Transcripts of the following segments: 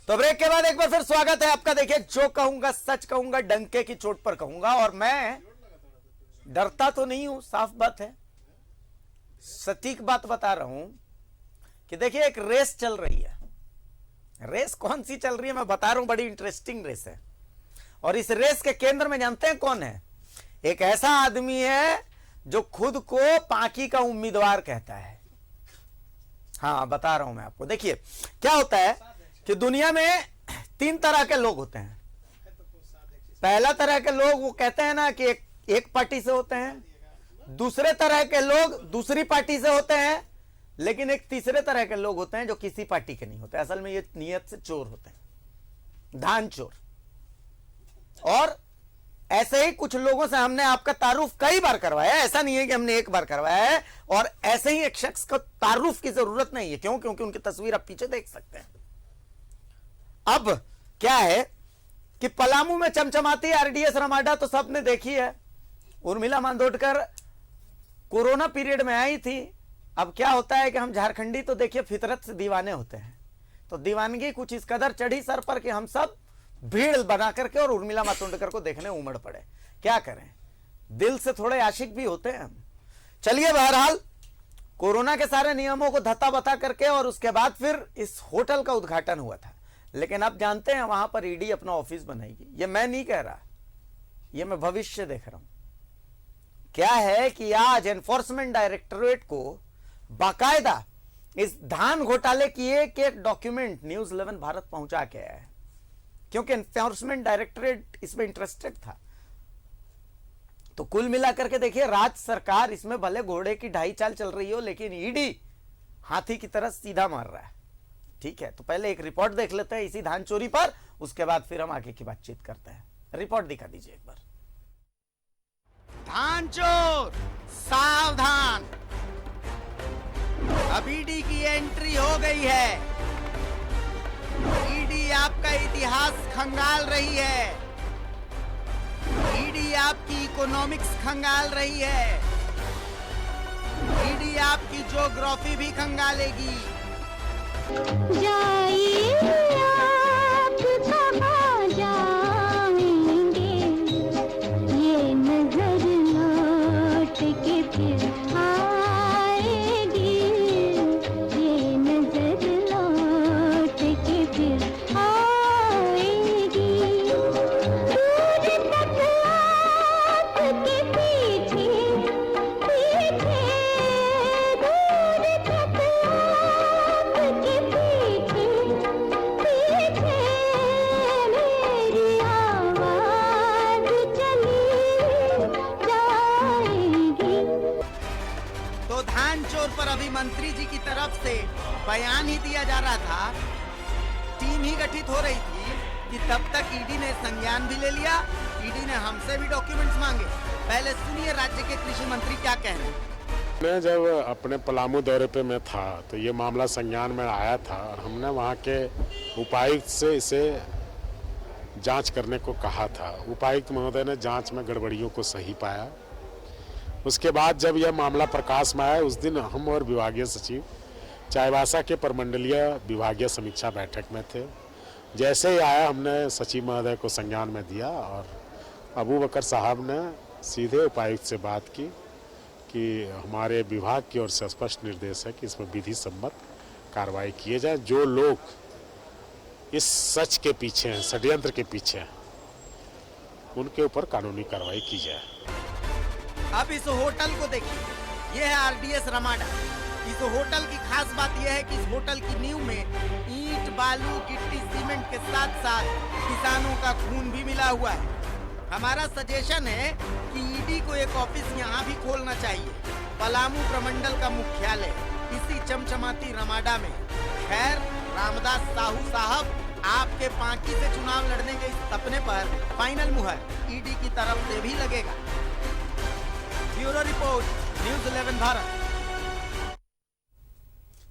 तो ब्रेक के बाद एक बार फिर स्वागत है आपका। देखिए, जो कहूंगा सच कहूंगा, डंके की चोट पर कहूंगा, और मैं डरता तो नहीं हूं, साफ बात है, सटीक बात बता रहा हूं कि देखिए एक रेस चल रही है। रेस कौन सी चल रही है मैं बता रहा हूं, बड़ी इंटरेस्टिंग रेस है। और इस रेस के केंद्र में जानते हैं कौन है? एक ऐसा आदमी है जो खुद को पाकी का उम्मीदवार कहता है। हाँ, बता रहा हूं मैं आपको। देखिए क्या होता है कि दुनिया में 3 तरह के लोग होते हैं। पहला तरह के लोग वो कहते हैं ना कि एक पार्टी से होते हैं, दूसरे तरह के लोग दूसरी पार्टी से होते हैं, लेकिन एक तीसरे तरह के लोग होते हैं जो किसी पार्टी के नहीं होते। असल में ये नियत से चोर होते हैं, धान चोर। और ऐसे ही कुछ लोगों से हमने आपका तारुफ कई बार करवाया है, ऐसा नहीं है कि हमने एक बार करवाया है। और ऐसे ही एक शख्स को तारुफ की जरूरत नहीं है। क्यों? क्योंकि उनकी तस्वीर आप पीछे देख सकते हैं। अब क्या है कि पलामू में चमचमाती आरडीएस रमाडा तो सबने देखी है। उर्मिला मातोंडकर कोरोना पीरियड में आई थी। अब क्या होता है कि हम झारखंडी तो देखिए फितरत से दीवाने होते हैं, तो दीवानगी कुछ इस कदर चढ़ी सर पर कि हम सब भीड़ बना करके और उर्मिला मातोंडकर को देखने उमड़ पड़े। क्या करें, दिल से थोड़े आशिक भी होते हैं हम। चलिए, बहरहाल कोरोना के सारे नियमों को धत्ता बता करके और उसके बाद फिर इस होटल का उद्घाटन हुआ था। लेकिन आप जानते हैं वहां पर ईडी अपना ऑफिस बनाएगी। ये मैं नहीं कह रहा, ये मैं भविष्य देख रहा हूं। क्या है कि आज एनफोर्समेंट डायरेक्टोरेट को बाकायदा इस धान घोटाले की एक एक डॉक्यूमेंट न्यूज 11 भारत पहुंचा के आया है, क्योंकि एनफोर्समेंट डायरेक्टोरेट इसमें इंटरेस्टेड था। तो कुल मिलाकर के देखिए, राज्य सरकार इसमें भले घोड़े की ढाई चाल चल रही हो, लेकिन ईडी हाथी की तरह सीधा मार रहा है। ठीक है, तो पहले एक रिपोर्ट देख लेते हैं इसी धान चोरी पर, उसके बाद फिर हम आगे की बातचीत करते हैं। रिपोर्ट दिखा दीजिए एक बार। धान चोर सावधान, अब ईडी की एंट्री हो गई है। ईडी आपका इतिहास खंगाल रही है, ईडी आपकी इकोनॉमिक्स खंगाल रही है, ईडी आपकी ज्योग्राफी भी खंगालेगी। जाइए आप कहाँ जाएंगे, ये नजर लौट के फिर आएगी, ये नजर लौट के फिर आएगी। दूर तक आपके पीछे पीछे, दूर तक आपके पीछे पीछे मेरी आवाज चली जाएगी। तो धान चोर पर अभी मंत्री जी की तरफ से बयान ही दिया जा रहा था, टीम ही गठित हो रही थी कि तब तक ईडी ने संज्ञान भी ले लिया। ईडी ने हमसे भी डॉक्यूमेंट्स मांगे। पहले सुनिए राज्य के कृषि मंत्री क्या कह रहे हैं। मैं जब अपने पलामू दौरे पे मैं था तो ये मामला संज्ञान में आया था और हमने वहाँ के उपायुक्त से इसे जांच करने को कहा था। उपायुक्त महोदय ने जांच में गड़बड़ियों को सही पाया। उसके बाद जब यह मामला प्रकाश में आया, उस दिन हम और विभागीय सचिव चाईबासा के प्रमंडलीय विभागीय समीक्षा बैठक में थे। जैसे ही आया हमने सचिव महोदय को संज्ञान में दिया और अबू बकर साहब ने सीधे उपायुक्त से बात की कि हमारे विभाग की ओर से स्पष्ट निर्देश है कि इसमें विधि सम्मत कार्रवाई किए जाए। जो लोग इस सच के पीछे हैं, षड्यंत्र के पीछे हैं, उनके ऊपर कानूनी कार्रवाई की जाए। अब इस होटल को देखिए, यह है आरडीएस रमाडा। इस होटल की खास बात यह है कि इस होटल की नींव में ईंट, बालू, गिट्टी, सीमेंट के साथ साथ किसानों का खून भी मिला हुआ है। हमारा सजेशन है कि ईडी को एक ऑफिस यहाँ भी खोलना चाहिए, पलामू प्रमंडल का मुख्यालय इसी चमचमाती रमाडा में। खैर, रामदास साहू साहब, आपके पांकी से चुनाव लड़ने के इस सपने पर फाइनल मुहर ईडी की तरफ से भी लगेगा। Bureau report, news 11 Bharat.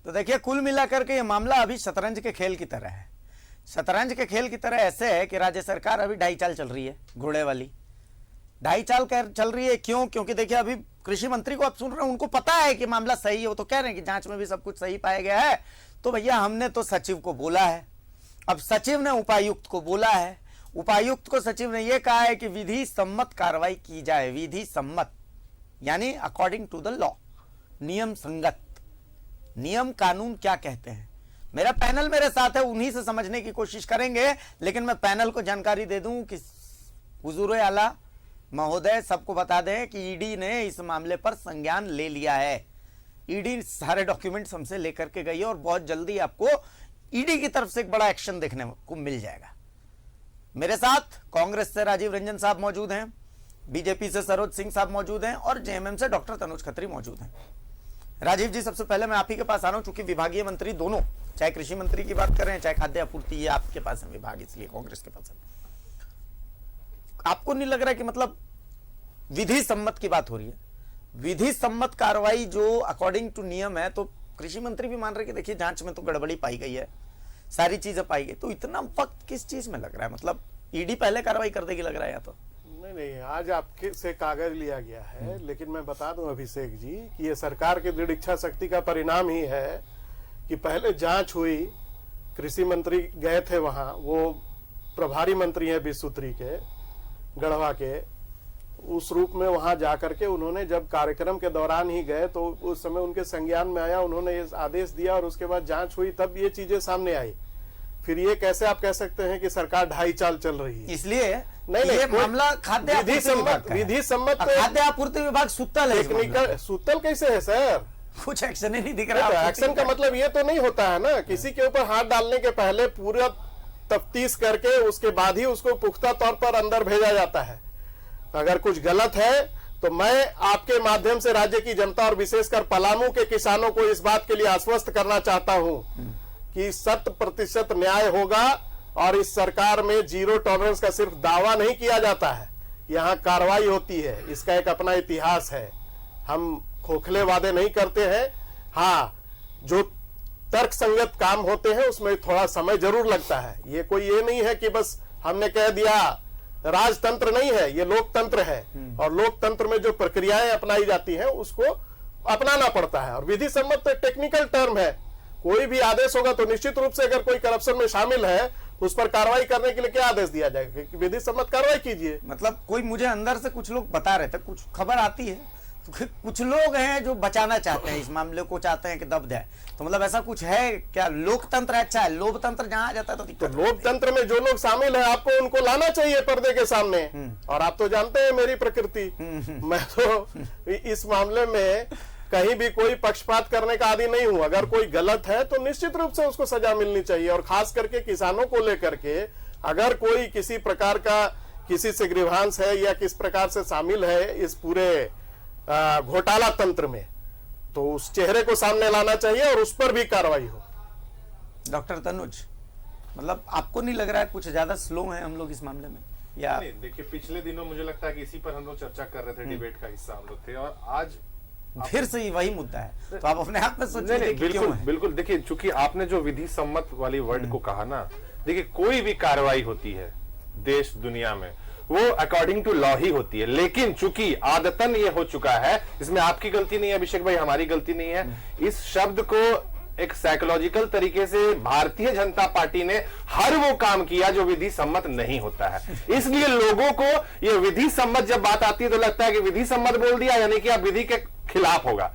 तो देखिए, कुल मिलाकर के ये मामला अभी शतरंज के खेल की तरह है। शतरंज के खेल की तरह ऐसे है कि राज्य सरकार अभी ढाई चाल चल रही है, घोड़े वाली ढाई चाल चल रही है। क्यों? क्योंकि देखिए, अभी कृषि मंत्री को आप सुन रहे हैं, उनको पता है कि मामला सही है। वो तो कह रहे हैं कि जांच में भी सब कुछ सही पाया गया है। तो भैया, हमने तो सचिव को बोला है अब सचिव ने उपायुक्त को बोला है, उपायुक्त को सचिव ने यह कहा है कि विधि सम्मत कार्रवाई की जाए। विधि सम्मत यानी अकॉर्डिंग टू द लॉ, नियम संगत। नियम कानून क्या कहते हैं? मेरा पैनल मेरे साथ है, उन्हीं से समझने की कोशिश करेंगे। लेकिन मैं पैनल को जानकारी दे दूं कि हुजूर आला महोदय सबको बता दें कि ईडी ने इस मामले पर संज्ञान ले लिया है। ईडी सारे डॉक्यूमेंट्स हमसे लेकर के गई है और बहुत जल्दी आपको ईडी की तरफ से एक बड़ा एक्शन देखने को मिल जाएगा। मेरे साथ कांग्रेस से राजीव रंजन साहब मौजूद हैं, बीजेपी से सरोज सिंह साहब मौजूद हैं और जेएमएम से डॉक्टर तनुज खत्री मौजूद हैं। राजीव जी, सबसे पहले मैं आप ही के पास आ रहा हूं, चूंकि विभागीय मंत्री दोनों, चाहे कृषि मंत्री की बात करें चाहे खाद्य आपूर्ति, ये आपके पास है विभाग, इसलिए कांग्रेस के पास है। आपको नहीं लग रहा है कि मतलब विधि सम्मत की बात हो रही है? विधि सम्मत कार्रवाई जो अकॉर्डिंग टू नियम है, तो कृषि मंत्री भी मान रहे कि देखिए जांच में तो गड़बड़ी पाई गई है, सारी चीजें पाई गई, तो इतना वक्त किस चीज में लग रहा है? मतलब ईडी पहले कार्रवाई कर देगी लग रहा है या तो? नहीं, आज आपके से कागज लिया गया है, लेकिन मैं बता दूं अभिषेक जी कि ये सरकार की दृढ़ इच्छा शक्ति का परिणाम ही है कि पहले जांच हुई, कृषि मंत्री गए थे वहां, वो प्रभारी मंत्री हैं 20 सूत्री के, गढ़वा के, उस रूप में वहां जाकर के उन्होंने जब कार्यक्रम के दौरान ही गए तो उस समय उनके संज्ञान में आया, उन्होंने ये आदेश दिया और उसके बाद जांच हुई, तब ये चीजें सामने आई। फिर ये कैसे आप कह सकते हैं कि सरकार ढाई चाल चल रही है? इसलिए नहीं, ये मामला खाद्य विधि सम्मत खाद्य आपूर्ति विभाग सुतल है। टेक्निकल सुतल कैसे है सर? कुछ एक्शन ही नहीं दिख रहा। एक्शन का मतलब ये तो नहीं होता है ना, किसी के ऊपर हाथ डालने के पहले पूरा तफ्तीश करके उसके बाद ही उसको पुख्ता तौर पर अंदर भेजा जाता है। अगर कुछ गलत है तो मैं आपके माध्यम से राज्य की जनता और विशेषकर पलामू के किसानों को इस बात के लिए आश्वस्त करना चाहता हूं कि 100% न्याय होगा और इस सरकार में जीरो टॉलरेंस का सिर्फ दावा नहीं किया जाता है, यहाँ कार्रवाई होती है। इसका एक अपना इतिहास है, हम खोखले वादे नहीं करते हैं। हाँ, जो तर्क संगत काम होते हैं उसमें थोड़ा समय जरूर लगता है। ये कोई ये नहीं है कि बस हमने कह दिया, राजतंत्र नहीं है, ये लोकतंत्र है और लोकतंत्र में जो प्रक्रियाएं अपनाई जाती हैं उसको अपनाना पड़ता है। और विधि सम्मत टेक्निकल टर्म है, कोई भी आदेश होगा तो निश्चित रूप से अगर कोई करप्शन में शामिल है उस पर कार्रवाई करने के लिए क्या आदेश दिया जाएगा कि विधि सम्मत कार्रवाई कीजिए। मतलब कोई मुझे अंदर से कुछ लोग बता रहे थे, कुछ खबर आती है तो कुछ लोग हैं जो बचाना चाहते हैं, इस मामले को चाहते हैं कि दब जाए, तो मतलब ऐसा कुछ है क्या? लोकतंत्र अच्छा है, लोकतंत्र जहां आ जाता है तो लोकतंत्र में जो लोग शामिल है आपको उनको लाना चाहिए पर्दे के सामने। और आप तो जानते हैं मेरी प्रकृति, मैं तो इस मामले में कहीं भी कोई पक्षपात करने का आदी नहीं हूं। अगर कोई गलत है तो निश्चित रूप से उसको सजा मिलनी चाहिए और खास करके किसानों को लेकर के अगर कोई किसी प्रकार का किसी से ग्रीवांस है या किस प्रकार से शामिल है इस पूरे घोटाला तंत्र में, तो उस चेहरे को सामने लाना चाहिए और उस पर भी कार्रवाई हो। डॉक्टर तनुज, मतलब आपको नहीं लग रहा है कुछ ज्यादा स्लो है हम लोग इस मामले में? या देखिए, पिछले दिनों मुझे लगता है कि इसी पर हम लोग चर्चा कर रहे थे, डिबेट का हिस्सा हम लोग थे, और आज फिर से ही वही मुद्दा है, तो आप अपने आप में सोचिए कि बिल्कुल क्यों है? बिल्कुल। देखिए, चूंकि आपने जो विधि सम्मत वाली वर्ड को कहा ना, देखिए कोई भी कार्रवाई होती है देश दुनिया में वो अकॉर्डिंग टू लॉ ही होती है, लेकिन चूंकि आदतन ये हो चुका है, इसमें आपकी गलती नहीं है अभिषेक भाई, हमारी गलती नहीं है, इस शब्द को एक साइकोलॉजिकल तरीके से भारतीय जनता पार्टी ने हर वो काम किया जो विधि सम्मत नहीं होता है। इसलिए लोगों को ये विधि सम्मत जब बात आती है तो लगता है कि विधि सम्मत बोल दिया यानी कि आप विधि के खिलाफ होगा।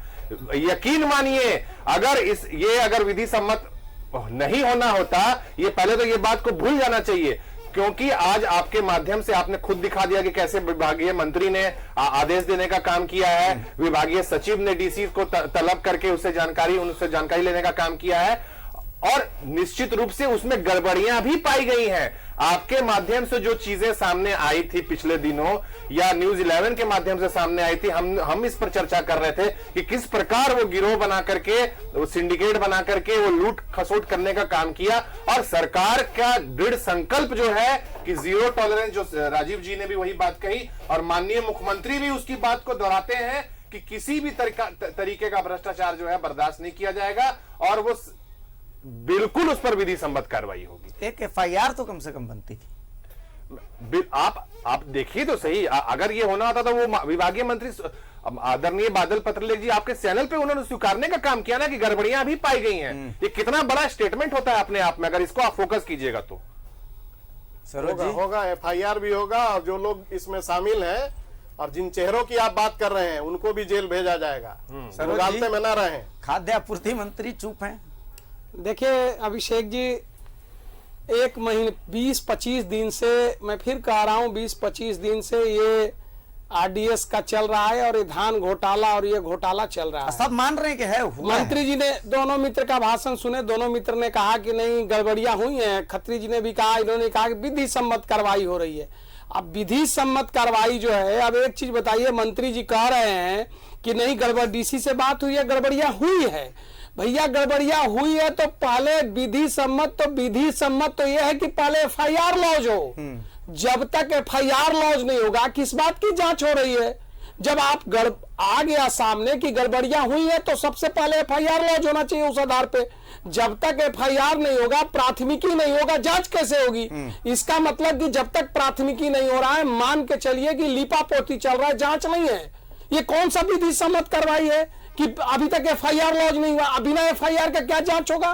यकीन मानिए, अगर विधि सम्मत नहीं होना होता, ये पहले तो ये बात को भूल जाना चाहिए, क्योंकि आज आपके माध्यम से आपने खुद दिखा दिया कि कैसे विभागीय मंत्री ने आदेश देने का काम किया है, विभागीय सचिव ने डीसी को तलब करके उनसे जानकारी लेने का काम किया है, और निश्चित रूप से उसमें गड़बड़ियां भी पाई गई हैं। आपके माध्यम से जो चीजें सामने आई थी पिछले दिनों या न्यूज 11 के माध्यम से सामने आई थी, हम इस पर चर्चा कर रहे थे कि किस प्रकार वो गिरोह बना करके, वो सिंडिकेट बना करके वो लूट खसोट करने का काम किया, और सरकार का दृढ़ संकल्प जो है कि जीरो टॉलरेंस, जो राजीव जी ने भी वही बात कही और माननीय मुख्यमंत्री भी उसकी बात को दोहराते हैं कि किसी भी तरीके का भ्रष्टाचार जो है बर्दाश्त नहीं किया जाएगा और वो बिल्कुल उस पर विधि सम्मत कार्रवाई होगी। एक एफआईआर तो कम से कम बनती थी। आप देखिए तो सही, अगर ये होना होता तो वो विभागीय मंत्री आदरणीय बादल पत्रलेख जी आपके चैनल पे उन्होंने स्वीकारने का काम किया ना कि गड़बड़ियां भी पाई गई हैं। ये कितना बड़ा स्टेटमेंट होता है अपने आप में, अगर इसको आप फोकस कीजिएगा तो। होगा FIR भी होगा, और जो लोग इसमें शामिल हैं और जिन चेहरों की आप बात कर रहे हैं उनको भी जेल भेजा जाएगा। मुगालते में न रहे। खाद्य आपूर्ति मंत्री चुप हैं। देखिए अभिषेक जी, 1 महीने 20-25 दिन से, मैं फिर कह रहा हूं 20-25 दिन से ये RDS का चल रहा है और ये धान घोटाला और ये घोटाला चल रहा है। सब मान रहे हैं कि है, हुआ है। मंत्री जी ने दोनों मित्र का भाषण सुने, दोनों मित्र ने कहा कि नहीं गड़बड़ियां हुई हैं। खत्री जी ने भी कहा, इन्होंने कहा कि विधि सम्मत कार्रवाई हो रही है। अब विधि सम्मत कार्रवाई जो है, अब एक चीज बताइए, मंत्री जी कह रहे हैं कि नहीं गड़बड़ DC से बात हुई है, गड़बड़ियां हुई है। भैया गड़बड़ियां हुई है तो पहले विधि सम्मत तो यह है कि पहले FIR लॉज हो। जब तक FIR लॉज नहीं होगा, किस बात की जांच हो रही है? जब आप आ गया सामने कि गड़बड़ियां हुई है तो सबसे पहले FIR लॉज होना चाहिए उस आधार पे। जब तक FIR नहीं होगा, प्राथमिकी नहीं होगा, जांच कैसे होगी? इसका मतलब कि जब तक प्राथमिकी नहीं हो रहा है, मान के चलिए कि लीपापोती चल रहा है, जांच नहीं है। ये कौन सा विधि सम्मत कार्रवाई है कि अभी तक FIR लॉज नहीं हुआ? बिना FIR का क्या जांच होगा?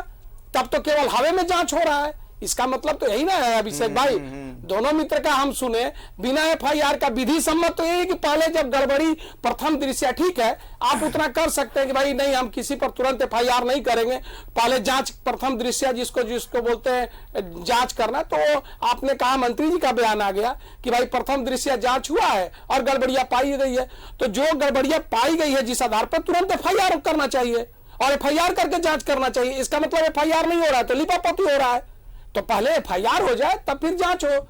तब तो केवल हवा में जांच हो रहा है। इसका मतलब तो यही ना है अभिषेक भाई। दोनों मित्र का हम सुने, बिना FIR का विधि सम्मत तो यही कि पहले जब गड़बड़ी प्रथम दृश्य, ठीक है आप उतना कर सकते हैं कि भाई नहीं हम किसी पर तुरंत FIR नहीं करेंगे, पहले जांच प्रथम दृश्य जिसको बोलते हैं जांच करना। तो आपने कहा, मंत्री जी का बयान आ गया कि भाई प्रथम दृश्य जांच हुआ है और गड़बड़ियां पाई गई है। तो जो गड़बड़ियां पाई गई है जिस आधार पर, तुरंत FIR करना चाहिए और FIR करके जांच करना चाहिए। इसका मतलब FIR नहीं हो रहा है तो लिपापोती हो रहा है। तो पहले FIR हो जाए तब फिर जांच हो।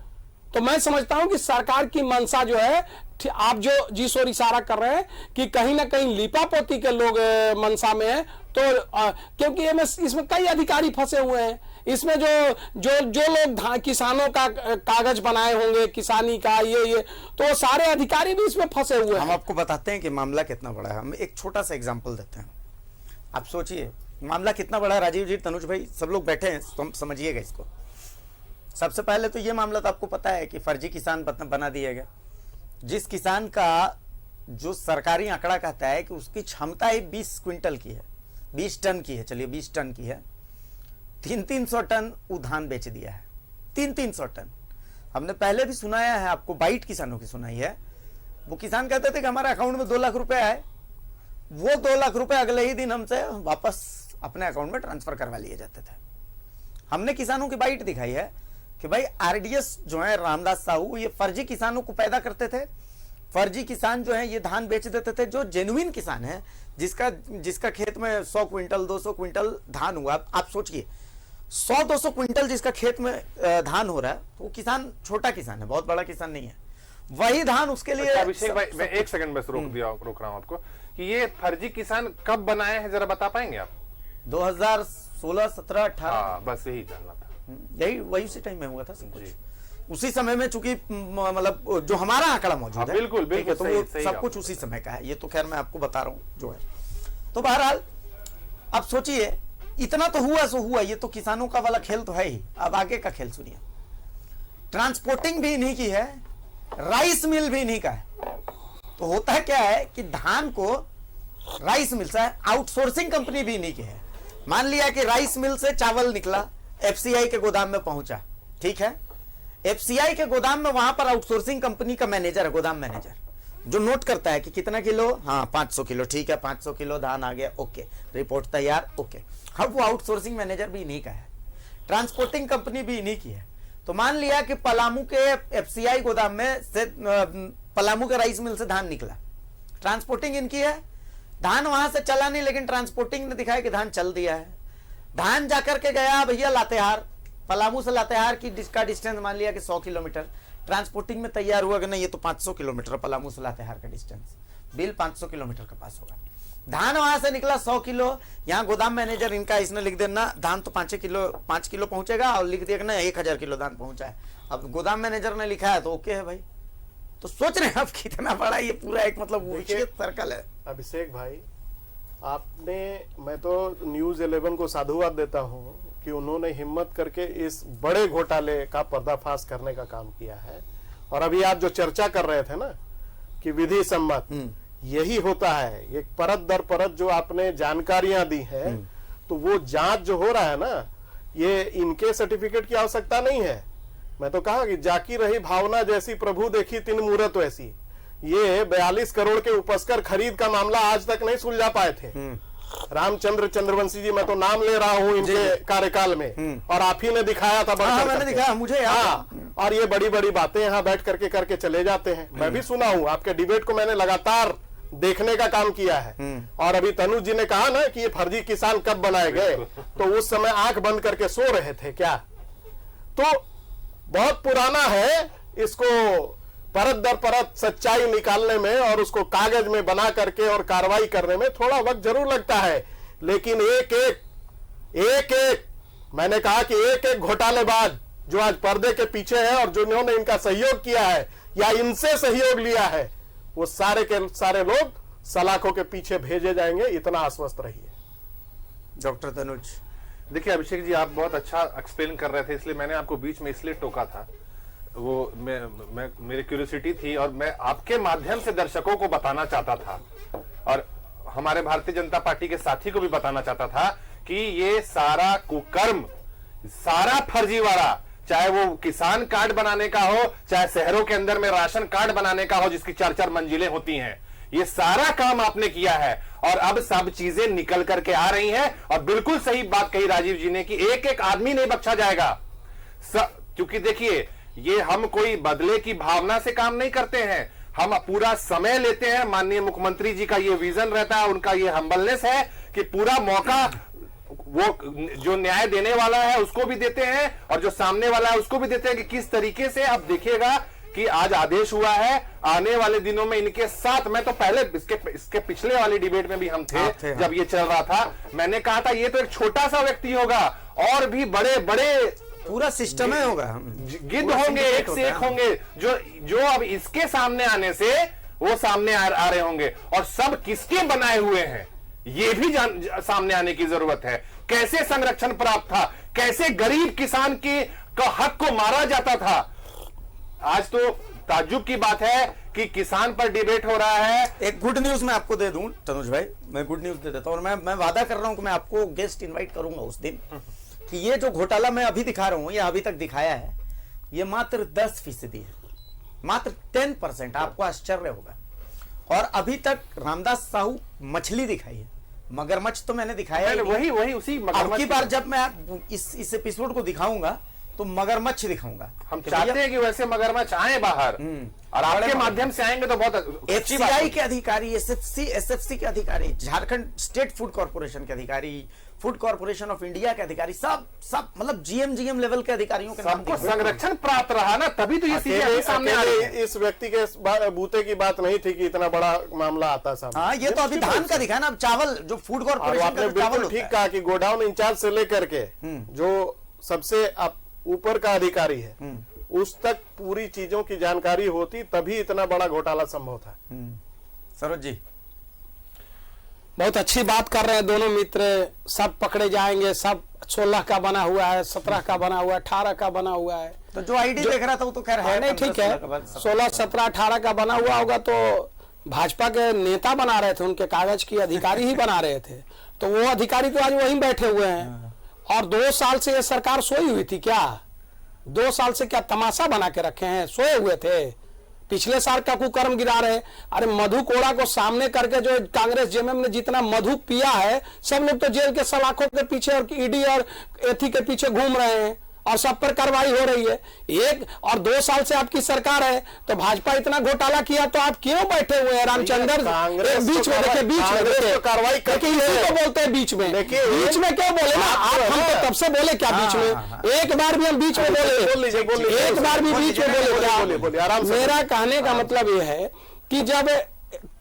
तो मैं समझता हूं कि सरकार की मंशा जो है, आप जो जिस ओर इशारा कर रहे हैं कि कहीं ना कहीं लीपापोती के लोग मंशा में है, तो क्योंकि इसमें कई अधिकारी फंसे हुए हैं। इसमें जो लोग किसानों का कागज बनाए होंगे, किसानी का ये तो सारे अधिकारी भी इसमें फंसे हुए हैं। हम आपको बताते हैं कि मामला कितना बड़ा है। हम एक छोटा सा एग्जाम्पल देते हैं। आप सोचिए मामला कितना बड़ा है। राजीव जी, तनुज भाई, सब लोग बैठे हैं, तो समझिएगा इसको। सबसे पहले तो ये मामला तो आपको पता है कि फर्जी किसान बना दिया गया। जिस किसान का जो सरकारी आंकड़ा कहता है कि उसकी क्षमता ही 20 क्विंटल की है, 20 टन की है, चलिए 20 टन की है, 300 टन वो धान बेच दिया है। 300 टन। हमने पहले भी सुनाया है आपको, बाइट किसानों की सुनाई है। वो किसान कहते थे कि हमारे अकाउंट में 2 लाख रुपए आए, वो 2 लाख रुपए अगले ही दिन हमसे वापस अपने अकाउंट में ट्रांसफर करवा लिए जाते थे। हमने किसानों की बाइट दिखाई है कि भाई RDS जो है रामदास साहू, ये फर्जी किसानों को पैदा करते थे। फर्जी किसान जो है ये धान बेच देते थे। जो जेन्युइन किसान है, जिसका खेत में 100 क्विंटल 200 क्विंटल धान हुआ, आप सोचिए 100-200 क्विंटल जिसका खेत में धान हो रहा है, तो वो किसान छोटा किसान है, बहुत बड़ा किसान नहीं है। वही धान उसके लिए। अभिषेक भाई, मैं 1 सेकंड बस रोक रहा हूं आपको कि ये फर्जी किसान कब बनाए हैं, जरा बता पाएंगे आप? 2016, 17, 18। बस यही जानना था। यही वही उसी टाइम में हुआ था सब कुछ। उसी समय में, चूंकि मतलब जो हमारा आंकड़ा मौजूद है, बिल्कुल तो वो सब कुछ उसी समय का है। ये तो खैर मैं आपको बता रहा हूं जो है। तो बहरहाल अब सोचिए, इतना तो हुआ सो हुआ, ये तो किसानों का वाला खेल तो है ही। अब आगे का खेल सुनिए। ट्रांसपोर्टिंग भी इन्हीं की है, राइस मिल भी इन्हीं का है। तो होता है क्या है कि धान को राइस मिल से आउटसोर्सिंग कंपनी भी इन्हीं की है। मान लिया कि राइस मिल से चावल निकला, FCI के गोदाम में पहुंचा, ठीक है। FCI के गोदाम में वहां पर आउटसोर्सिंग कंपनी का मैनेजर है, गोदाम मैनेजर, जो नोट करता है कि कितना किलो, हाँ 500 किलो, ठीक है 500 किलो धान आ गया, ओके, रिपोर्ट तैयार, ओके। अब वो आउटसोर्सिंग मैनेजर भी इन्हीं का है, ट्रांसपोर्टिंग कंपनी भी इन्हीं की है। तो मान लिया कि पलामू के FCI गोदाम में से पलामू के राइस मिल से धान निकला, ट्रांसपोर्टिंग इनकी है। धान वहां से चला नहीं, लेकिन ट्रांसपोर्टिंग ने दिखाया कि धान चल दिया है। धान जाकर के गया भैया लातेहार, पलामू से लातेहार की का डिस्टेंस मान लिया कि 100 किलोमीटर। ट्रांसपोर्टिंग में तैयार हुआ कि नहीं ये तो 500 किलोमीटर पलामू से लातेहार का डिस्टेंस, बिल 500 किलोमीटर के पास होगा। धान वहां से निकला 100 किलो, यहाँ गोदाम मैनेजर इनका इसने लिख देना धान तो 5 किलो पहुंचेगा, और लिख दिया कि ना 1000 किलो धान पहुंचा है। अब गोदाम मैनेजर ने लिखा है तो ओके है भाई। तो सोच रहे हैं आप कितना बड़ा ये पूरा एक मतलब सर्कल है। अभिषेक भाई, आपने, मैं तो न्यूज़ 11 को साधुवाद देता हूं कि उन्होंने हिम्मत करके इस बड़े घोटाले का पर्दाफाश करने का काम किया है। और अभी आप जो चर्चा कर रहे थे ना कि विधि सम्मत, यही होता है, एक परत दर परत जो आपने जानकारियां दी है, तो वो जांच जो हो रहा है ना, ये इनके सर्टिफिकेट की आवश्यकता नहीं है। मैं तो कहा कि जाकी रही भावना जैसी, प्रभु देखी तीन मूरत वैसी। ये 42 करोड़ के उपस्कर खरीद का मामला आज तक नहीं सुलझा पाए थे। रामचंद्र चंद्रवंशी जी, मैं तो नाम ले रहा हूं इनके कार्यकाल में, और आप ही ने दिखाया था। मैंने दिखाया, मुझे याद है। और ये बड़ी बड़ी बातें यहाँ बैठ करके करके चले जाते हैं। मैं भी सुना हूं, आपके डिबेट को मैंने लगातार देखने का काम किया है। और अभी तनुज जी ने कहा ना कि ये फर्जी किसान कब बनाए गए, तो उस समय आंख बंद करके सो रहे थे क्या? तो बहुत पुराना है, इसको परत दर परत सच्चाई निकालने में और उसको कागज में बना करके और कार्रवाई करने में थोड़ा वक्त जरूर लगता है। लेकिन एक एक मैंने कहा कि एक एक घोटालेबाज जो आज पर्दे के पीछे है और जिन्होंने इनका सहयोग किया है या इनसे सहयोग लिया है, वो सारे के सारे लोग सलाखों के पीछे भेजे जाएंगे, इतना आश्वस्त रहिए। डॉक्टर तनुज, देखिए अभिषेक जी, आप बहुत अच्छा एक्सप्लेन कर रहे थे, इसलिए मैंने आपको बीच में इसलिए टोका था। वो मैं मेरी क्यूरियोसिटी थी और मैं आपके माध्यम से दर्शकों को बताना चाहता था और हमारे भारतीय जनता पार्टी के साथी को भी बताना चाहता था कि ये सारा कुकर्म, सारा फर्जीवाड़ा, चाहे वो किसान कार्ड बनाने का हो, चाहे शहरों के अंदर में राशन कार्ड बनाने का हो जिसकी 4-4 मंजिलें होती हैं, ये सारा काम आपने किया है और अब सब चीजें निकल करके आ रही हैं। और बिल्कुल सही बात कही राजीव जी ने कि एक एक आदमी नहीं बख्शा जाएगा, क्योंकि देखिए ये हम कोई बदले की भावना से काम नहीं करते हैं, हम पूरा समय लेते हैं। माननीय मुख्यमंत्री जी का ये विजन रहता है, उनका ये हम्बलनेस है कि पूरा मौका वो जो न्याय देने वाला है उसको भी देते हैं और जो सामने वाला है उसको भी देते हैं कि किस तरीके से। आप देखिएगा कि आज आदेश हुआ है, आने वाले दिनों में इनके साथ, मैं तो पहले इसके पिछले वाली डिबेट में भी हम थे जब ये चल रहा था, मैंने कहा था ये तो एक छोटा सा व्यक्ति होगा और भी बड़े बड़े पूरा सिस्टम है होगा, गिद्ध होंगे, एक से एक होंगे जो अब इसके सामने आने से वो सामने आ रहे होंगे। और सब किसके बनाए हुए हैं ये भी सामने आने की जरूरत है। कैसे संरक्षण प्राप्त था, कैसे गरीब किसान के हक को मारा जाता था। आज तो ताज्जुब की बात है कि किसान पर डिबेट हो रहा है। एक गुड न्यूज मैं आपको दे दूं तनुज भाई, मैं गुड न्यूज दे देता हूं और मैं वादा कर रहा हूं कि मैं आपको गेस्ट इनवाइट करूंगा उस दिन, कि ये जो घोटाला मैं अभी दिखा रहा हूं, ये अभी तक दिखाया है, ये मात्र 10% है, मात्र 10%। आपको आश्चर्य होगा। और अभी तक रामदास साहू मछली दिखाई है, मगरमच्छ तो मैंने दिखाया है। वही उसी अब की बार जब मैं इस एपिसोड को दिखाऊंगा तो मगरमच्छ दिखाऊंगा। हम चाहते हैं कि वैसे मगरमच्छ आए बाहर और आपके माध्यम से आएंगे तो बहुत एफसीआई के अधिकारी, एसएफसी के अधिकारी, झारखंड स्टेट फूड कॉर्पोरेशन के अधिकारी, फूड कॉर्पोरेशन ऑफ इंडिया के अधिकारी, सब मतलब जीएम लेवल के अधिकारियों के नाम संरक्षण प्राप्त रहा ना, तभी तो ये चीजें सामने आ रही है। इस व्यक्ति के बूते की बात नहीं थी कि इतना बड़ा मामला आता सामने। हाँ, ये तो अभी धान का दिखा ना, चावल जो फूड कॉर्पोरेशन, आपने बिल्कुल ठीक कहा कि गोडाउन इंचार्ज से लेकर के जो सबसे ऊपर का अधिकारी है उस तक पूरी चीजों की जानकारी होती, तभी इतना बड़ा घोटाला संभव था। सरोज जी बहुत अच्छी बात कर रहे हैं दोनों मित्र। सब पकड़े जाएंगे, सब 16 का बना हुआ है, 17 का बना हुआ है, 18 का बना हुआ है। तो जो आईडी देख रहा था वो तो खैर है नहीं, ठीक है, 16, 17, 18 का बना हुआ होगा तो भाजपा के नेता बना रहे थे, उनके कागज की अधिकारी ही बना रहे थे, तो वो अधिकारी तो आज वहीं बैठे हुए हैं। और 2 साल से ये सरकार सोई हुई थी क्या? 2 साल से क्या तमाशा बना के रखे हैं? सोए हुए थे? पिछले साल का कुकर्म गिरा रहे। अरे मधु कोड़ा को सामने करके जो कांग्रेस जेएमएम ने जितना मधु पिया है, सब लोग तो जेल के सलाखों के पीछे और ईडी और एथी के पीछे घूम रहे हैं और सब पर कार्रवाई हो रही है। 1 और 2 साल से आपकी सरकार है, तो भाजपा इतना घोटाला किया तो आप क्यों बैठे हुए हैं? रामचंद्र बीच में देखिए, बीच में देखिए कार्रवाई करके इसी को बोलते हैं बीच में। बीच में क्यों बोले ना आप? हम तो तब से बोले क्या बीच में? एक बार भी हम बीच में बोले? एक बार भी बीच में बोले क्या? मेरा कहने का मतलब यह है कि जब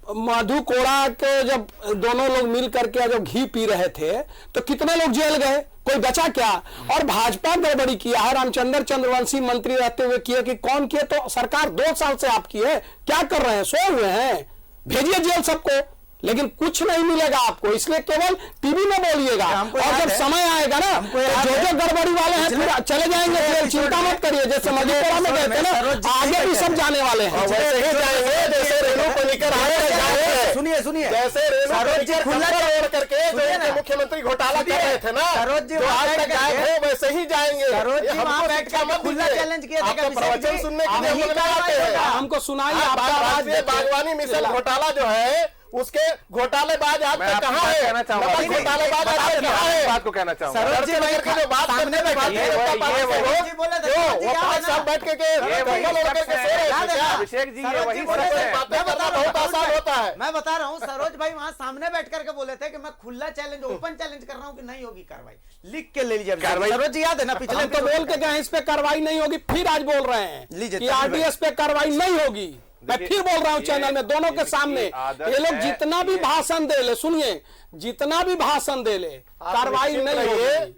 मधु कोड़ा के जब दोनों लोग मिल करके जब घी पी रहे थे तो कितने लोग जेल गए? कोई बचा क्या? और भाजपा गड़बड़ी किया है, रामचंद्र चंद्रवंशी मंत्री रहते हुए किए कि कौन किए? तो सरकार 2 साल से आप की है, क्या कर रहे हैं? सोए हुए हैं, भेजिए जेल सबको। लेकिन कुछ नहीं मिलेगा आपको, इसलिए केवल टीवी में बोलिएगा। हमको और याद जब है, समय आएगा ना हमको तो याद जो है, गड़बड़ी वाले हैं फिर चले जाएंगे, फिर चिंता मत करिए। जैसे मधेपुरा में गए थे ना, आगे भी सब जाने वाले हैं। वैसे ही जाएंगे जैसे रेणु पनिकर आए। सुनिए सुनिए, जैसे रेणु सरोज जी पनिकर खुला कपड़ा ओढ़ करके जो सुनिए इनके ना। मुख्यमंत्री घोटाला कर रहे थे ना, सरोज जी जो वहाँ आज बैठ तक गायब करके- है वैसे ही जाएंगे। सरोज जी ये हमको वहाँ बैठ शिक्षा करके मत खुला दीजिए। चैलेंज किया था आपका अभिषेक प्रवचन जी, सुनने के लिए यही हम लोग आते कार्रवाई हैं। हमको सुनाइए, आप आपका आवाज राष्ट्रीय बागवानी मिशन घोटाला जो है उसके घोटालेबाज आज मैं तक आपको कहाँ बात है? कहना चाहूंगा। नकल घोटालेबाज आज तक कहाँ है? बात को कहना चाहूंगा। सरोज जी भाई की जो बात सामने करते हैं, बैठे भारतीय हैं, जनता ये पार्टी वही- के लोग, जी बोले थे, जो सरोज जी वो याद 5 है साल ना? बैठ के ये वही कंबल ओढ़ करके सो रहे याद थे है क्या? ना? अभिषेक जी, ये सरोज वही जी बोले सच थे, है। बातें मैं बता करना रहा हूँ, बहुत आसान होता है। मैं बता रहा हूँ, सरोज भाई वहाँ सामने बैठ करके बोले थे कि मैं खुला चैलेंज, ओपन चैलेंज कर रहा हूँ कि नहीं होगी कार्रवाई। लिख के ले लीजिए कार्रवाई- सरोज जी, याद है ना? पिछले हम तो बोल के गए इस पे कार्रवाई नहीं होगी, फिर आज बोल रहे हैं लीजिए, कि तभी आरडीएस पे कार्रवाई नहीं होगी। मैं देखिए, फिर बोल रहा हूँ ये- चैनल में, दोनों के इनकी सामने, आदत ये लोग है, जितना भी ये- भाषण दे ले, सुनिए, जितना भी भाषण दे ले, कार्रवाई निश्चित नहीं रहिए, होगी।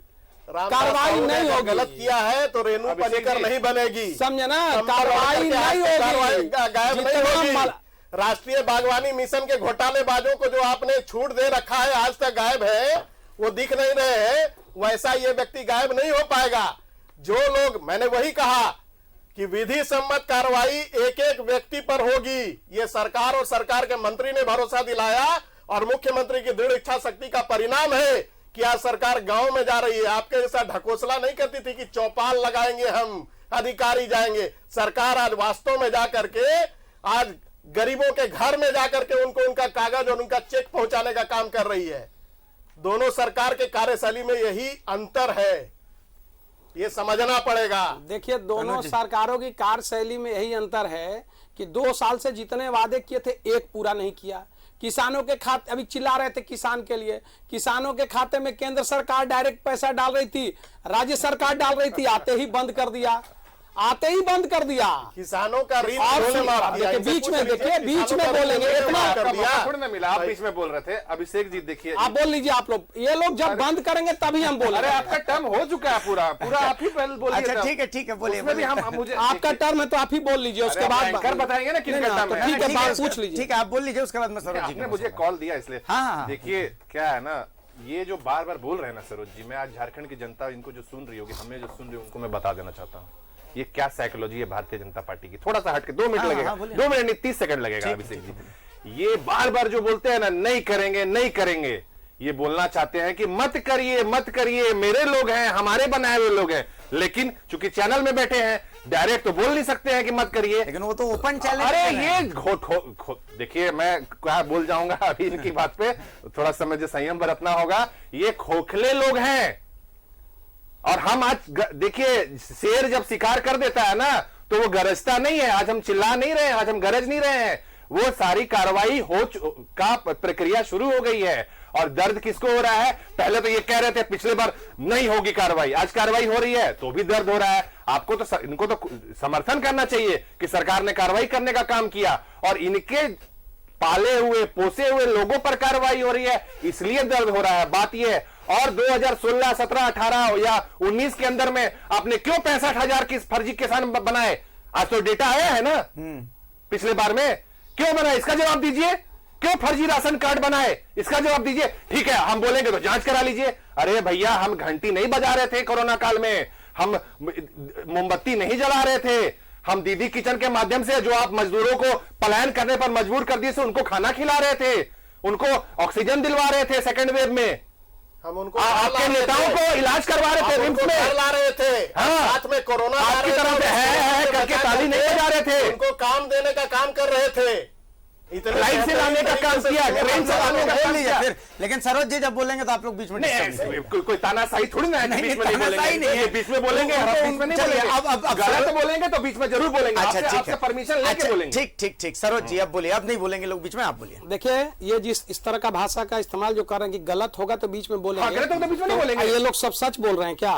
रामदास कार्रवाई साहू ने नहीं अगर होगी। गलत किया है तो रेणु अभिषेक पनिकर जी, नहीं बनेगी। समझे ना, कंबल कार्रवाई ओढ़ करके नहीं आज कार्रवाई होगी। गायब नहीं जितना होगी। मल- राष्ट्रीय बागवानी मिशन के घोटालेबाजों को जो आपने छूट दे रखा है, आज तक गायब है, वो दिख नहीं रहे हैं, वैसा ये व्यक्ति गायब नहीं हो पाएगा। जो लोग, मैंने वही कहा कि विधि सम्मत कार्रवाई एक एक व्यक्ति पर होगी। ये सरकार और सरकार के मंत्री ने भरोसा दिलाया और मुख्यमंत्री की दृढ़ इच्छा शक्ति का परिणाम है कि आज सरकार गांव में जा रही है। आपके जैसा ढकोसला नहीं करती थी कि चौपाल लगाएंगे हम, अधिकारी जाएंगे। सरकार आज वास्तव में जाकर के आज गरीबों के घर में जाकर के उनको उनका कागज और उनका चेक पहुंचाने का काम कर रही है। दोनों सरकार के कार्यशैली में यही अंतर है, ये समझना पड़ेगा। देखिए, दोनों सरकारों की कार्यशैली में यही अंतर है कि 2 साल से जितने वादे किए थे एक पूरा नहीं किया। किसानों के खाते, अभी चिल्ला रहे थे किसान के लिए, किसानों के खाते में केंद्र सरकार डायरेक्ट पैसा डाल रही थी, राज्य सरकार डाल रही थी, आते ही बंद कर दिया, आते ही बंद कर दिया। किसानों का ऋण और उन्होंने माफ अब किया। देखिए, इनसे बीच पूछ में लीजिए, देखिए, बीच किसानों में का ऋण बोलेंगे, उन्होंने इतना माफ कर आपका दिया। मौका थोड़ी ना मिला, आप बीच में बोल रहे थे। अभिषेक जी देखिए, आप बोल लीजिए, आप लोग, ये लोग जब बंद करेंगे तभी हम बोलेंगे। अरे आपका टर्म हो चुका है पूरा पूरा, आप ही पहले बोलिए। अच्छा तब। ठीक है बोलिए उसमें भी बोलिए। हम मुझे आपका टर्म है तो आप ही बोल लीजिए, उसके अरे, बाद आप एंकर बताएंगे ना किसका नहीं, टर्म तो है। ठीक है, बात उसका- पूछ लीजिए। ठीक है, आप बोल लीजिए, उसके बाद मैं सरोज जी आपने को मुझे पूछूंगा। कॉल दिया इसलिए। हाँ। देखिए क्या है ना, ये जो बार बार बोल रहे हैं ना सरोज जी, मैं आज झारखंड की जनता इनको जो सुन रही होगी, हमें जो सुन रही है उनको मैं बता देना चाहता हूँ ये क्या साइकोलॉजी है भारतीय जनता पार्टी की। थोड़ा सा हटके 2 मिनट हाँ, लगेगा, हाँ, बोलिए। 2 मिनट नहीं 30 सेकंड लगेगा अभिषेक जी। ये बार बार जो बोलते हैं ना, नहीं करेंगे नहीं करेंगे, ये बोलना चाहते हैं कि मत करिए मत करिए, मेरे लोग हैं, हमारे बनाए हुए लोग हैं। लेकिन चूंकि चैनल में बैठे हैं, डायरेक्ट तो बोल नहीं सकते हैं कि मत करिए। लेकिन वो तो ओपन चैलेंज। अरे ये देखिए, मैं क्या बोल जाऊंगा अभी इनकी बात पे, थोड़ा सा मुझे संयम बरतना होगा। ये खोखले लोग हैं और हम आज देखिए, शेर जब शिकार कर देता है ना तो वो गरजता नहीं है। आज हम चिल्ला नहीं रहे हैं, आज हम गरज नहीं रहे हैं, वो सारी कार्रवाई का प्रक्रिया शुरू हो गई है। और दर्द किसको हो रहा है? पहले तो ये कह रहे थे पिछले बार नहीं होगी कार्रवाई, आज कार्रवाई हो रही है तो भी दर्द हो रहा है। आपको तो इनको तो समर्थन करना चाहिए कि सरकार ने कार्रवाई करने का काम किया, और इनके पाले हुए पोसे हुए लोगों पर कार्रवाई हो रही है, इसलिए दर्द हो रहा है। बात यह है, और 2016, 17, 18 या 19 के अंदर में आपने क्यों 65,000 की फर्जी किसान बनाए? आज तो डेटा आया है ना पिछले बार में, क्यों बनाए इसका जवाब दीजिए। क्यों फर्जी राशन कार्ड बनाए इसका जवाब दीजिए। ठीक है, हम बोलेंगे तो जांच करा लीजिए। अरे भैया, हम घंटी नहीं बजा रहे थे कोरोना काल में, हम मोमबत्ती नहीं जला रहे थे, हम दीदी किचन के माध्यम से जो आप मजदूरों को पलायन करने पर मजबूर कर दिए, उनको खाना खिला रहे थे, उनको ऑक्सीजन दिलवा रहे थे सेकेंड वेव में, हम उनको आपके नेताओं को इलाज करवा रहे थे रिम्स में, ला रहे थे, हाँ। साथ में कोरोना आपकी तरफ है करके ताली नहीं बजा रहे थे, उनको काम देने का काम कर रहे थे। इतने फ्लाइट से लाने का काम किया, ट्रेन से लाने का काम किया। फिर लेकिन सरोज जी जब बोलेंगे तो आप लोग बीच में disturb नहीं नहीं, कोई तानाशाही थोड़ी ना है कि बीच में नहीं तानाशाही नहीं बोलेंगे। है। बीच में बोलेंगे, तो हम उनको बीच में नहीं चलिए, बोलेंगे। अब गलत बोलेंगे तो बीच में जरूर बोलेंगे। अच्छा ठीक आपसे है, परमिशन लेके अच्छा, बोलेंगे। ठीक सरोज जी अब बोलिए, अब नहीं बोलेंगे लोग बीच में, आप बोलिए। देखिए, ये जिस इस तरह का भाषा का इस्तेमाल जो कर रहे हैं कि गलत होगा तो बीच में बोलेंगे, हाँ, गलत होगा तो बीच में नहीं बोलेंगे। ये लोग सब सच बोल रहे हैं क्या?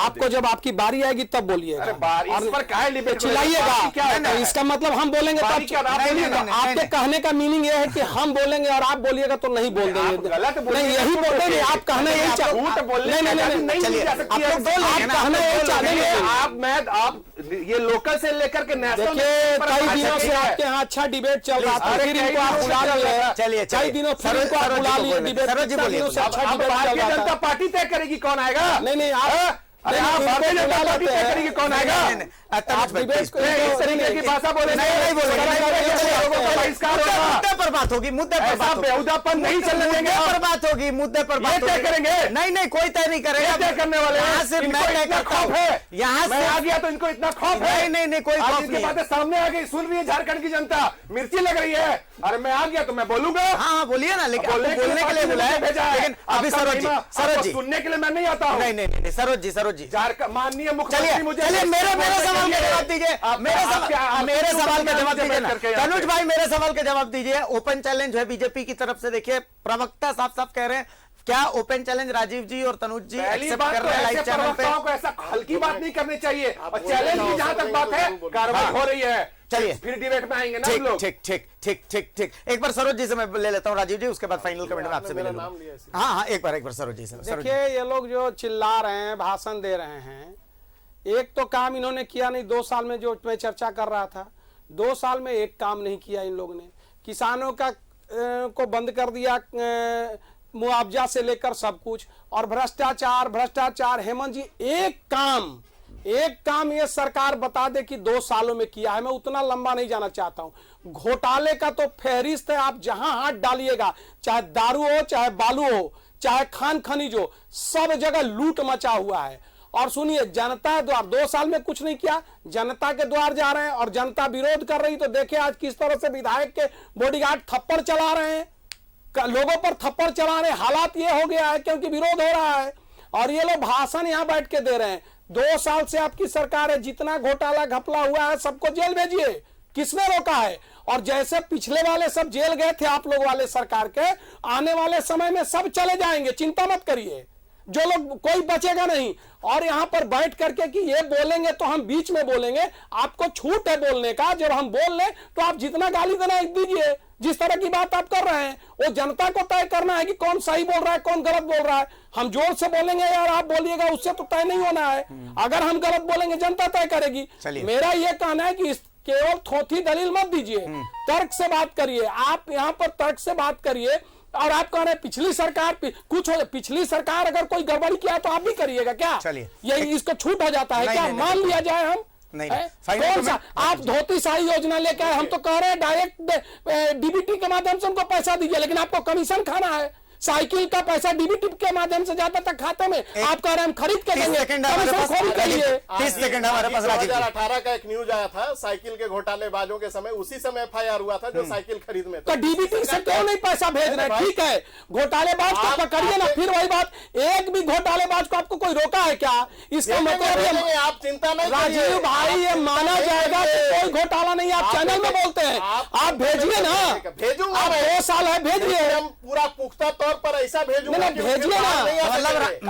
आपको जब आपकी बारी आएगी तब बोलिएगा। अरे इस पर काहे डिबेट चिल्लाइएगा, क्या है? इसका मतलब हम बोलेंगे बारी तब क्या? आप नहीं, बोलिए नहीं, ना। नहीं, आपके कहने का मीनिंग ये है कि हम बोलेंगे और आप बोलिएगा तो नहीं बोल देंगे, गलत बोलिए, नहीं यही बोल देंगे। आप कहना यही झूठ बोलने नहीं, चलिए, आप कहना यही चाहेंगे। आप ये लोकल से लेकर के नेशनल, देखिए कई दिनों से आपके यहाँ अच्छा डिबेट चल रहा था, फिर इनको आप बुला लिए। चलिए, कई दिनों फिर इनको आप बुला लिए डिबेट, सरोज जी बोलिए। अच्छा डिबेट चल भारतीय रहा जनता था। पार्टी तय करेगी कौन आएगा। नहीं आप अरे आप भारतीय जनता पार्टी तय करेगी कौन आएगा। तनुज भाई, डिबेट को इस तरीके की भाषा बोले नहीं बोलेंगे, मुद्दे पर बात होगी, मुद्दे पर ऐसा बात होगी, बेहुदापन नहीं चलने देंगे। मुद्दे पर बात होगी, मुद्दे पर बात ये तय होगी। करेंगे। नहीं कोई तय नहीं करेगा, ये तय करने वाले हैं। यहाँ सिर्फ इनको मैं तय इतना करता खौफ हूँ। है, यहाँ मैं से आ गया तो इनको इतना खौफ है। नहीं कोई आज खौफ इनकी नहीं है। बातें सामने आ गई, सुन रही है झारखंड की जनता, मिर्ची लग रही है। अरे मैं आ गया तो मैं बोलूंगा। हाँ बोलिए ना, लेकिन बोलने आपको बोलने के लिए बुलाया, भेजा है। लेकिन अभी आपका सरोज महिमा, जी सुनने के लिए मैं नहीं आता हूँ। नहीं सरोज जी झारखंड माननीय मुख्यमंत्री मुझे चलिए मेरे सवाल का जवाब दीजिए, मेरे सवाल का जवाब दीजिए ना। तनुज भाई मेरे सवाल का जवाब दीजिए। ओपन चैलेंज है बीजेपी की तरफ से, देखिए प्रवक्ता साफ कह रहे हैं, क्या ओपन चैलेंज राजीव जी और तनुज जी पहली एक्सेप्ट बात कर तो रहे हैं ऐसे लाइव चैनल पे? प्रवक्ताओं को ऐसा हल्की बात नहीं करनी चाहिए। और चैलेंज की जहां तक बात है, कार्रवाई हो रही है। चलिए फिर डिबेट में आएंगे ना हम लोग। ठीक। एक बार सरोज जी से मैं ले लेता हूँ, राजीव जी, उसके बाद फाइनल कमेंट में आपसे भी ले मेरा नाम लूंगा। लिया इसी। हाँ एक बार सरोज जी से। देखिए ये लोग जो चिल्ला रहे हैं, भाषण दे रहे हैं, एक तो काम इन्होंने किया नहीं 2 साल में, जो मैं चर्चा कर रहा था 2 साल में एक काम नहीं किया इन लोगों ने। किसानों का को बंद कर दिया, मुआवजा से लेकर सब कुछ, और भ्रष्टाचार। हेमंत जी एक काम ये सरकार बता दे कि 2 सालों में किया है। मैं उतना लंबा नहीं जाना चाहता हूं। घोटाले का तो फहरिस्त है, आप जहां हाथ डालिएगा, चाहे दारू हो, चाहे बालू हो, चाहे खान खनिज हो, सब जगह लूट मचा हुआ है। और सुनिए, जनता द्वार 2 साल में कुछ नहीं किया, जनता के द्वार जा रहे हैं और जनता विरोध कर रही। तो देखिए आज किस तरह से विधायक के बॉडीगार्ड थप्पड़ चला रहे हैं, लोगों पर थप्पड़ चला रहे हैं। हालात ये हो गया है क्योंकि विरोध हो रहा है, और ये लोग भाषण यहां बैठ के दे रहे हैं। 2 साल से आपकी सरकार है, जितना घोटाला घपला हुआ है सबको जेल भेजिए, किसने रोका है? और जैसे पिछले वाले सब जेल गए थे आप लोग वाले सरकार के, आने वाले समय में सब चले जाएंगे, चिंता मत करिए। जो लोग, कोई बचेगा नहीं। और यहां पर बैठ करके कि ये बोलेंगे तो हम बीच में बोलेंगे, आपको छूट है बोलने का। जब हम बोल लें तो आप जितना गाली देना दीजिए, जिस तरह की बात आप कर रहे हैं वो जनता को तय करना है कि कौन सही बोल रहा है, कौन गलत बोल रहा है। हम जोर से बोलेंगे यार आप बोलिएगा, उससे तो तय नहीं होना है। अगर हम गलत बोलेंगे जनता तय करेगी। मेरा ये कहना है कि केवल थोथी दलील मत दीजिए, तर्क से बात करिए। आप यहाँ पर तर्क से बात करिए। और आप कह रहे हैं पिछली सरकार पिछली सरकार अगर कोई गड़बड़ी किया तो आप भी करिएगा क्या? चलिए, ये इसको छूट हो जाता है क्या? मान लिया जाए हम कौन सा आप धोती साड़ी योजना लेके आए, हम तो कह रहे हैं डायरेक्ट डीबीटी के माध्यम से उनको पैसा दीजिए, लेकिन आपको कमीशन खाना है। साइकिल का पैसा डीबीटी के माध्यम से जाता था खाते में, आप कह रहे हैं हम खरीद के देंगे। 30 सेकंड हमारे पास। 2018 का एक न्यूज आया था साइकिल के घोटालेबाजों के समय, उसी समय FIR हुआ था जो साइकिल खरीद में तो डीबीटी से क्यों नहीं पैसा भेज रहे? ठीक है, घोटालेबाज को पकड़िए ना। फिर वही बात, एक भी घोटालेबाज को आपको कोई रोका है क्या? इसका मतलब आप चिंता नहीं, राजीव भाई ये माना जाएगा कि कोई घोटाला नहीं। आप चैनल में बोलते हैं, आप भेजिए ना। भेजूंगा, आप 2 साल है, भेजिए। हम पूरा पुख्ता तौर पर ऐसा भेजूंगा, भेजिए ना।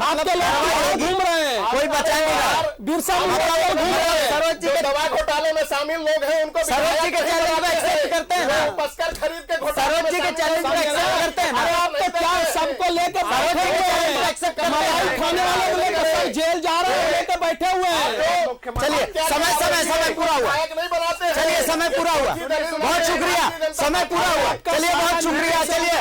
आपके लोग घूम रहे हैं, कोई बचाएगा। बिरसा मुंडा घूम रहे हैं। सरोज जी के दवा घोटाले में शामिल लोग हैं, उनको सरोज जी के चैलेंज को एक्सेप्ट करते हैं ना? पस्कर खरीद के सरोज जी के चैलेंज को एक्सेप्ट करते हैं ना? अरे आप तो क्या सबको लेकर बैठे हुए हैं, मलाई खाने वाले को लेकर सब जेल जा रहे हैं, लेकर बैठे हुए हैं। चलिए समय पूरा हुआ। चलिए समय पूरा हुआ, बहुत शुक्रिया। समय पूरा हुआ, चलिए बहुत शुक्रिया। चलिए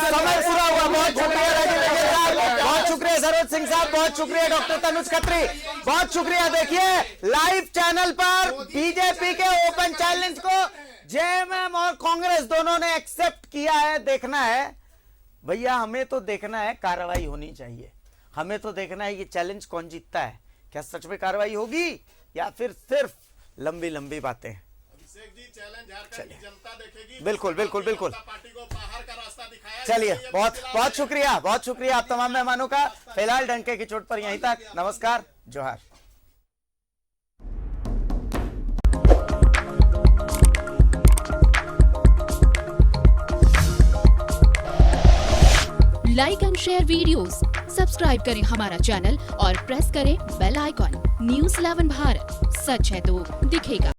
समय पूरा हुआ, बहुत शुक्रिया राजीव साहब, बहुत शुक्रिया सरोज सिंह साहब, बहुत शुक्रिया डॉक्टर तनुज खत्री, बहुत शुक्रिया। देखिए लाइव चैनल पर बीजेपी के ओपन चैलेंज को जेएमएम और कांग्रेस दोनों ने एक्सेप्ट किया है। देखना है भैया, हमें तो देखना है कार्रवाई होनी चाहिए। हमें तो देखना है ये चैलेंज कौन जीतता है, क्या सच में कार्रवाई होगी या फिर सिर्फ लंबी लंबी बातें। बिल्कुल बिल्कुल बिल्कुल। चलिए बहुत शुक्रिया, बहुत शुक्रिया आप तमाम मेहमानों का। फिलहाल डंके की चोट पर यहीं तक। नमस्कार, जोहार। Like and share videos, subscribe करें हमारा चैनल और प्रेस करें बेल आइकॉन। न्यूज़ 11 भारत, सच है तो दिखेगा।